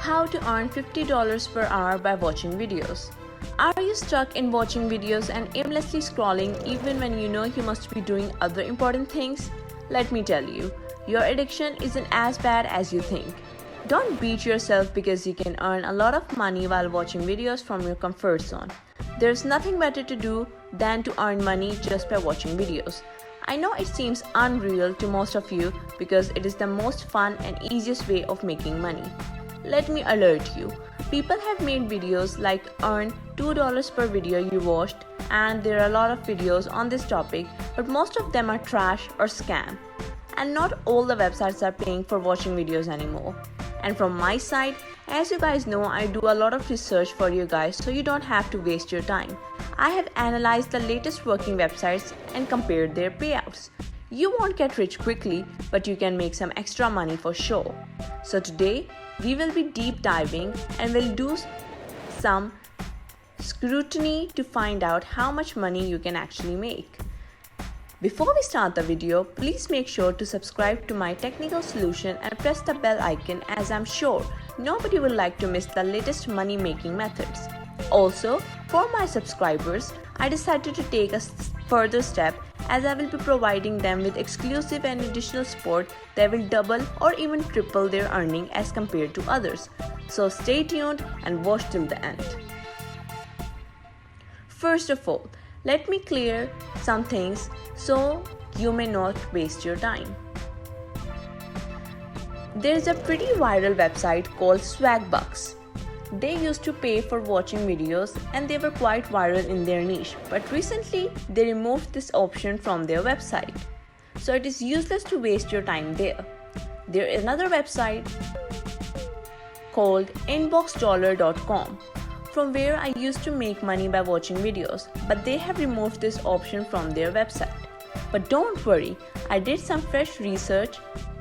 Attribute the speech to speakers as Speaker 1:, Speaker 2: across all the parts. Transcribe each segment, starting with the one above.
Speaker 1: How to earn $50 per hour by watching videos. Are you stuck in watching videos and aimlessly scrolling even when you know you must be doing other important things? Let me tell you, your addiction isn't as bad as you think. Don't beat yourself because you can earn a lot of money while watching videos from your comfort zone. There's nothing better to do than to earn money just by watching videos. I know it seems unreal to most of you because it is the most fun and easiest way of making money. Let me alert you, people have made videos like earn $2 per video you watched, and there are a lot of videos on this topic, but most of them are trash or scam. And not all the websites are paying for watching videos anymore. And from my side, as you guys know, I do a lot of research for you guys so you don't have to waste your time. I have analyzed the latest working websites and compared their payouts. You won't get rich quickly, but you can make some extra money for sure. So today, we will be deep diving and will do some scrutiny to find out how much money you can actually make. Before we start the video, please make sure to subscribe to my technical solution and press the bell icon, as I'm sure nobody will like to miss the latest money making methods. Also, for my subscribers, I decided to take a further step, as I will be providing them with exclusive and additional support that will double or even triple their earning as compared to others. So stay tuned and watch till the end. First of all, let me clear some things so you may not waste your time. There is a pretty viral website called Swagbucks. They used to pay for watching videos and they were quite viral in their niche, but recently they removed this option from their website. So it is useless to waste your time there. There is another website called inboxdollar.com, from where I used to make money by watching videos, but they have removed this option from their website. But don't worry, I did some fresh research,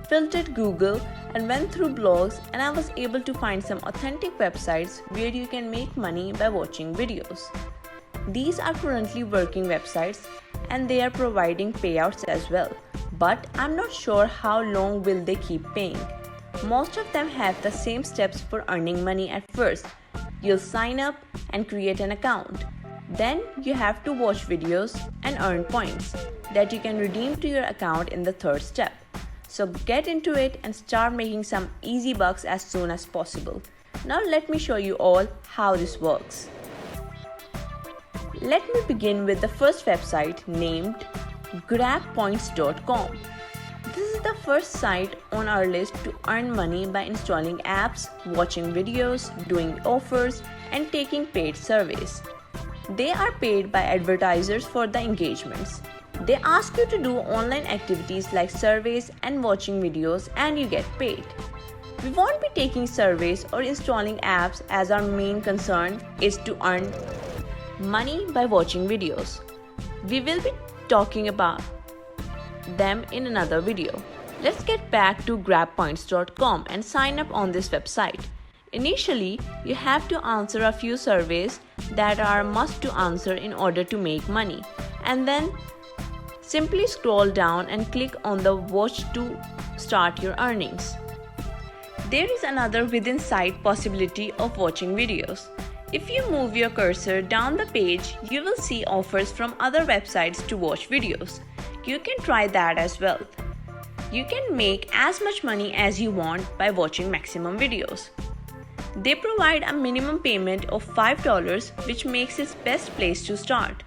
Speaker 1: filtered Google, and went through blogs, and I was able to find some authentic websites where you can make money by watching videos. These are currently working websites and they are providing payouts as well, but I'm not sure how long will they keep paying. Most of them have the same steps for earning money at first. You'll sign up and create an account. Then you have to watch videos and earn points that you can redeem to your account in the third step. So get into it and start making some easy bucks as soon as possible. Now let me show you all how this works. Let me begin with the first website named GrabPoints.com. This is the first site on our list to earn money by installing apps, watching videos, doing offers, and taking paid surveys. They are paid by advertisers for the engagements. They ask you to do online activities like surveys and watching videos, and you get paid. We won't be taking surveys or installing apps, as our main concern is to earn money by watching videos. We will be talking about them in another video. Let's get back to GrabPoints.com and sign up on this website. Initially, you have to answer a few surveys that are must to answer in order to make money, and then simply scroll down and click on the watch to start your earnings. There is another within sight possibility of watching videos. If you move your cursor down the page, you will see offers from other websites to watch videos. You can try that as well. You can make as much money as you want by watching maximum videos. They provide a minimum payment of $5, which makes it best place to start.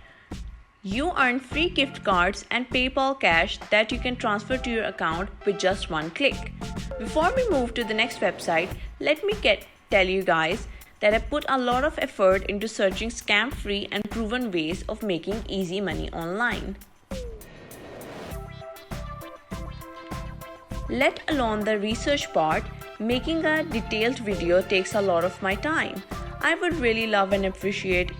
Speaker 1: You earn free gift cards and PayPal cash that you can transfer to your account with just one click. Before we move to the next website, let me tell you guys that I put a lot of effort into searching scam-free and proven ways of making easy money online. Let alone the research part, making a detailed video takes a lot of my time. I would really love and appreciate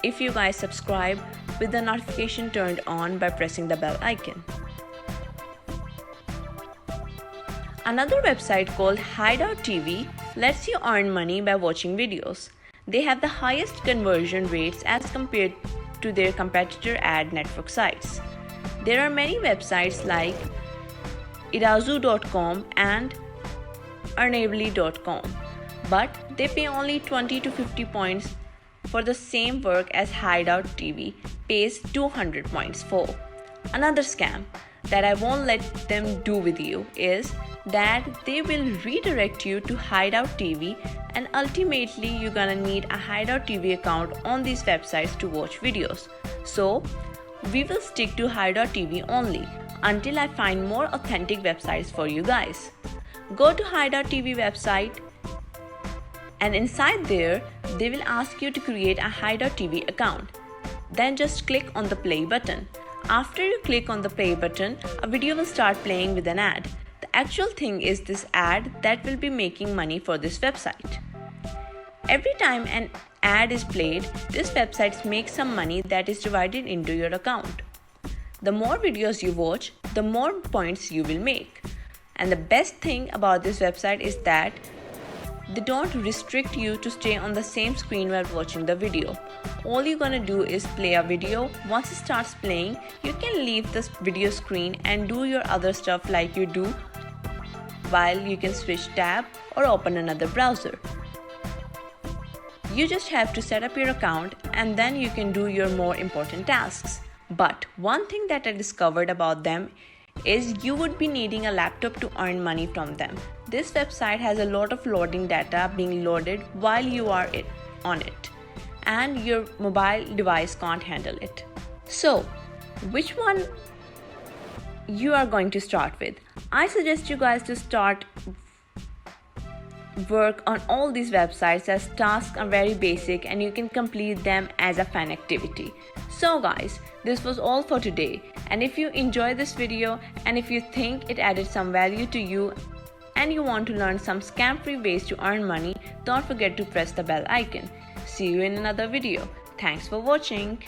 Speaker 1: if you guys subscribe with the notification turned on by pressing the bell icon. Another website called Hideout TV lets you earn money by watching videos. They have the highest conversion rates as compared to their competitor ad network sites. There are many websites like Idazu.com and Earnably.com. but they pay only 20 to 50 points for the same work as Hideout TV pays 200 points for. Another scam that I won't let them do with you is that they will redirect you to Hideout TV, and ultimately you're gonna need a Hideout TV account on these websites to watch videos. So we will stick to Hideout TV only until I find more authentic websites for you guys. Go to Hideout TV website, and inside there they will ask you to create a Hideout TV account. Then just click on the play button. After you click on the play button, a video will start playing with an ad. The actual thing is this ad that will be making money for this website. Every time an ad is played, this website makes some money that is divided into your account. The more videos you watch, the more points you will make. And the best thing about this website is that they don't restrict you to stay on the same screen while watching the video. All you're gonna do is play a video. Once it starts playing, you can leave this video screen and do your other stuff like you do, while you can switch tab or open another browser. You just have to set up your account and then you can do your more important tasks. But one thing that I discovered about them is you would be needing a laptop to earn money from them. This website has a lot of loading data being loaded while you are on it, and your mobile device can't handle it. So, which one you are going to start with? I suggest you guys to start work on all these websites, as tasks are very basic and you can complete them as a fun activity. So guys, this was all for today, and if you enjoy this video and if you think it added some value to you and you want to learn some scam-free ways to earn money, don't forget to press the bell icon. See you in another video. Thanks for watching.